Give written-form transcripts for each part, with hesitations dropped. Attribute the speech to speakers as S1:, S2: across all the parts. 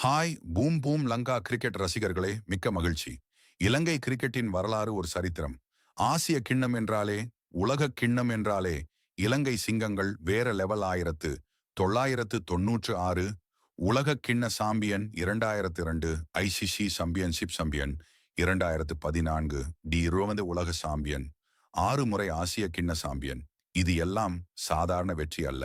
S1: Hi boom boom Lanka cricket ரசிகர்களே, மிக்க மகிழ்ச்சி. இலங்கை கிரிக்கெட்டின் வரலாறு ஒரு சரித்திரம். ஆசிய கிண்ணம் என்றாலே, உலக கிண்ணம் என்றாலே, இலங்கை சிங்கங்கள் வேற லெவல். 1996 உலக கிண்ண champion, 2002 ICC championship champion, 2014 T20 உலக சாம்பியன், 6 முறை ஆசிய கிண்ண சாம்பியன். இது எல்லாம் சாதாரண வெற்றி அல்ல.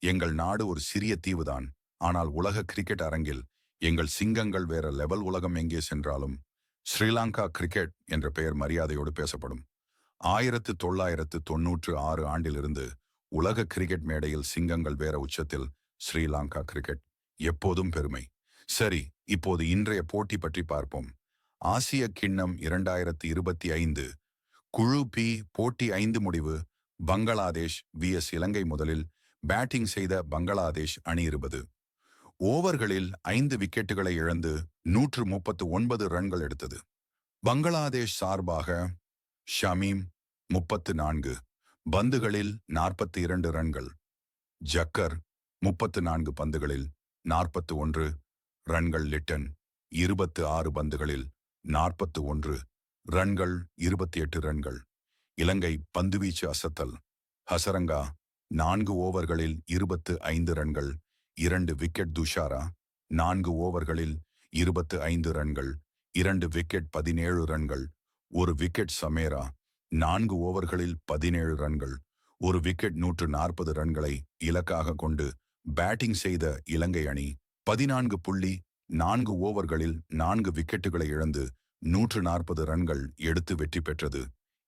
S1: எங்கள் நாடு ஒரு சிறிய தீவுதான், ஆனால் உலக கிரிக்கெட் அரங்கில் எங்கள் சிங்கங்கள் வேற லெவல். உலகம் எங்கே சென்றாலும் ஸ்ரீலங்கா கிரிக்கெட் என்ற பெயர் மரியாதையோடு பேசப்படும். 1996 ஆண்டிலிருந்து உலக கிரிக்கெட் மேடையில் சிங்கங்கள் வேற உச்சத்தில். ஸ்ரீலங்கா கிரிக்கெட் எப்போதும் பெருமை. சரி, இப்போது இன்றைய போட்டி பற்றி பார்ப்போம். ஆசிய கிண்ணம் 2025 குழு பி போட்டி 5 முடிவு. பங்களாதேஷ் vs இலங்கை. முதலில் பேட்டிங் செய்த பங்களாதேஷ் அணி 20 ஓவர்களில் 5 விக்கெட்டுகளை இழந்து 139 ரன்கள் எடுத்தது. பங்களாதேஷ் சார்பாக ஷமீம் 34 பந்துகளில் 42 ரன்கள், ஜக்கர் 34 பந்துகளில் 41 ரன்கள், லிட்டன் 26 பந்துகளில் 41 ரன்கள், 28 ரன்கள். இலங்கை பந்துவீச்சு அசத்தல். ஹசரங்கா 4 ஓவர்களில் 25 ரன்கள், 2 விக்கெட். துஷாரா 4 ஓவர்களில் 25 ரன்கள், 2 விக்கெட், 17 ரன்கள், 1 விக்கெட். சமேரா 4 ஓவர்களில் 17 ரன்கள், 1 விக்கெட். 140 ரன்களை இலக்காக கொண்டு பேட்டிங் செய்த இலங்கை அணி 14.4 ஓவர்களில் 4 விக்கெட்டுகளை இழந்து 140 ரன்கள் எடுத்து வெற்றி பெற்றது.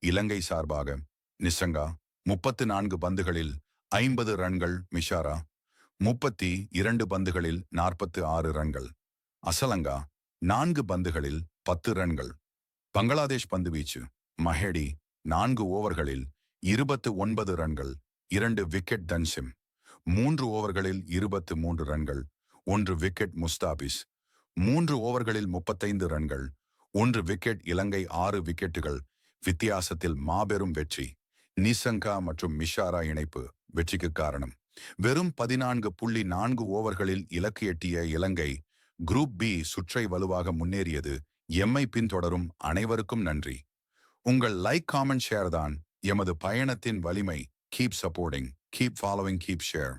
S1: இலங்கை சார்பாக நிசங்கா 34 பந்துகளில் 50 ரன்கள், மிஷாரா 32 பந்துகளில் 46 ரன்கள், அசலங்கா 4 பந்துகளில் 10 ரன்கள். பங்களாதேஷ் பந்துவீச்சு. மஹேடி 4 ஓவர்களில் 29 ரன்கள், 2 விக்கெட். தன்சிம் 3 ஓவர்களில் 23 ரன்கள், 1 விக்கெட். முஸ்தாபிஸ் 3 ஓவர்களில் 35 ரன்கள், 1 விக்கெட். இலங்கை 6 விக்கெட்டுகள் வித்தியாசத்தில் மாபெரும் வெற்றி. நிசங்கா மற்றும் மிஷாரா இணைப்பு வெற்றிக்கு காரணம். வெறும் 14.4 ஓவர்களில் இலக்கு எட்டிய இலங்கை குரூப் பி சுற்றை வலுவாக முன்னேறியது. எம்மை பின்தொடரும் அனைவருக்கும் நன்றி. உங்கள் லைக், காமெண்ட், ஷேர் தான் எமது பயணத்தின் வலிமை. Keep supporting, keep following, keep share.